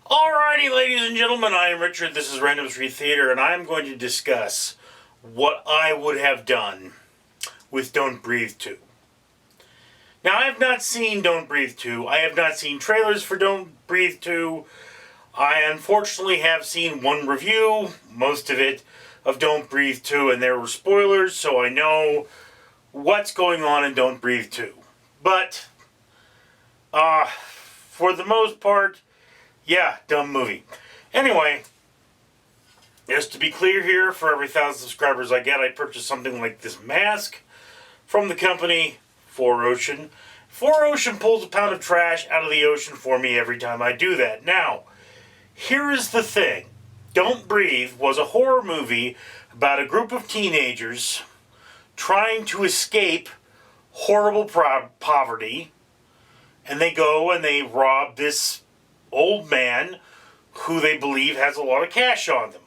Alrighty, ladies and gentlemen, I am Richard. This is Random Street Theater, and I am going to discuss what I would have done with Don't Breathe 2. Now, I have not seen Don't Breathe 2. I have not seen trailers for Don't Breathe 2. I unfortunately have seen one review, most of it, of Don't Breathe 2, and there were spoilers, so I know what's going on in Don't Breathe 2. But, for the most part, yeah, dumb movie. Anyway, just to be clear here, for every 1,000 subscribers I get, I purchase something like this mask from the company 4Ocean. 4Ocean pulls a pound of trash out of the ocean for me every time I do that. Now, here is the thing. Don't Breathe was a horror movie about a group of teenagers trying to escape horrible poverty, and they go and they rob this old man who they believe has a lot of cash on them.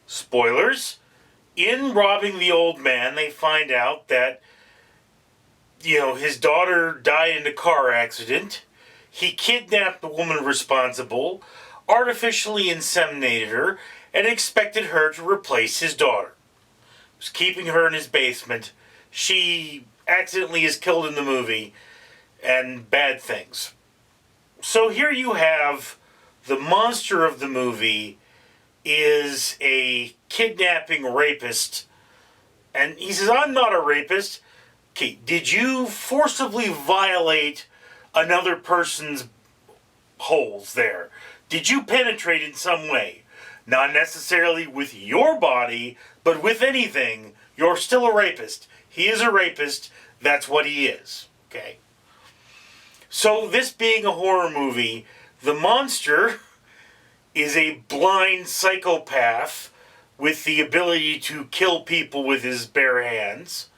Spoilers, in robbing the old man, they find out that, his daughter died in a car accident. He kidnapped the woman responsible, artificially inseminated her, and expected her to replace his daughter. He was keeping her in his basement. She accidentally is killed in the movie, and bad things. So here you have the monster of the movie is a kidnapping rapist. And he says, I'm not a rapist. Okay, did you forcibly violate another person's holes there? Did you penetrate in some way? Not necessarily with your body, but with anything. You're still a rapist. He is a rapist. That's what he is. Okay? So, this being a horror movie, the monster is a blind psychopath with the ability to kill people with his bare hands.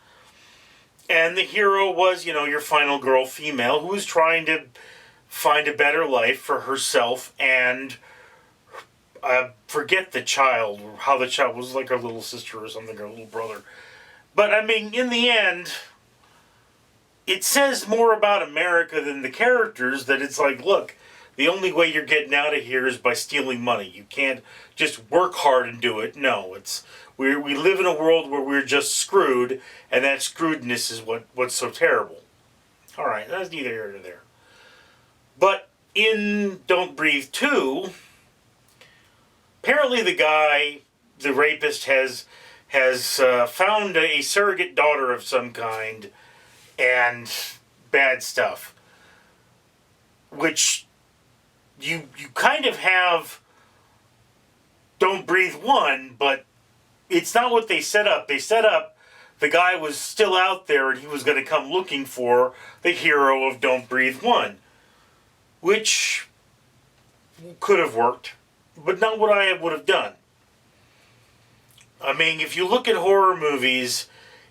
And the hero was, your final girl female who was trying to find a better life for herself and forget the child, how the child was like her little sister or something, or little brother. But, in the end, it says more about America than the characters, that it's like, look, the only way you're getting out of here is by stealing money. You can't just work hard and do it. No, we live in a world where we're just screwed, and that screwedness is what's so terrible. All right, that's neither here nor there. But in Don't Breathe 2, apparently the rapist, has found a surrogate daughter of some kind, and bad stuff. Which you kind of have Don't Breathe 1, but it's not what they set up. They set up the guy was still out there and he was going to come looking for the hero of Don't Breathe 1. Which could have worked, but not what I would have done. If you look at horror movies,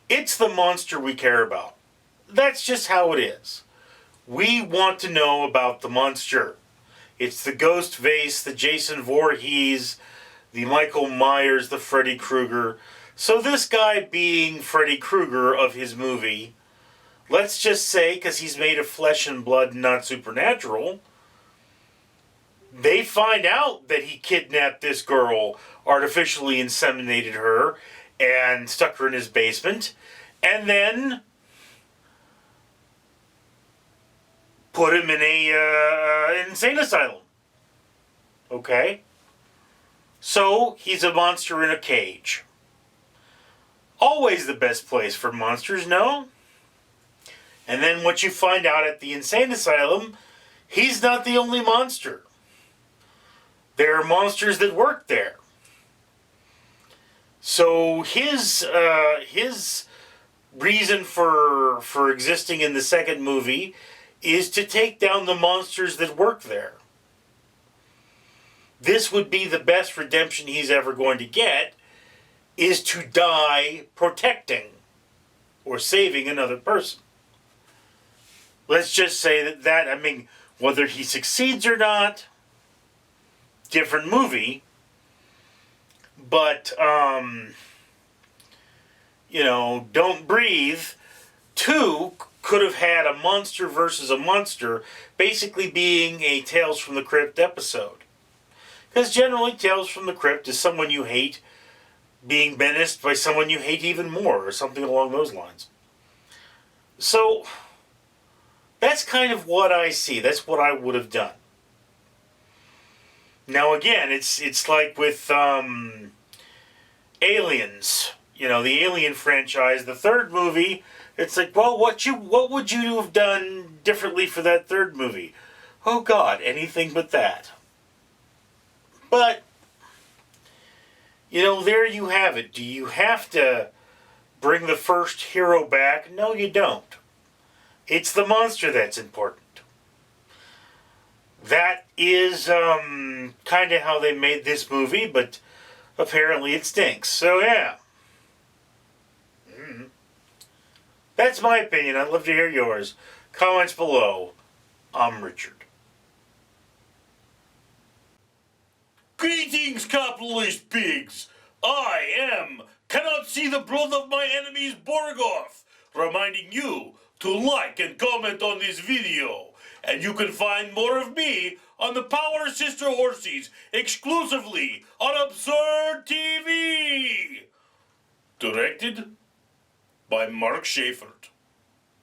it's the monster we care about. That's just how it is. We want to know about the monster. It's the ghost vase, the Jason Voorhees, the Michael Myers, the Freddy Krueger. So this guy being Freddy Krueger of his movie, let's just say, because he's made of flesh and blood and not supernatural, they find out that he kidnapped this girl, artificially inseminated her, and stuck her in his basement, and then put him in an insane asylum. Okay? So, he's a monster in a cage. Always the best place for monsters, no? And then what you find out at the insane asylum, he's not the only monster. There are monsters that work there. So, his reason for existing in the second movie is to take down the monsters that work there. This would be the best redemption he's ever going to get, is to die protecting or saving another person. Let's just say that whether he succeeds or not, different movie, but, Don't Breathe 2 could have had a monster versus a monster basically being a Tales from the Crypt episode. Because generally Tales from the Crypt is someone you hate being menaced by someone you hate even more, or something along those lines. So, that's kind of what I see. That's what I would have done. Now again, it's like with Aliens, you know, the Alien franchise, the third movie, it's like, well, what would you have done differently for that third movie? Oh God, anything but that. But, you know, there you have it. Do you have to bring the first hero back? No, you don't. It's the monster that's important. That is kind of how they made this movie, but apparently it stinks. So yeah. That's my opinion. I'd love to hear yours. Comments below. I'm Richard. Greetings, capitalist pigs. cannot see the blood of my enemies Borgoth, reminding you to like and comment on this video. And you can find more of me on the Power Sister Horsies exclusively on Absurd TV. Directed by Mark Schaeffer.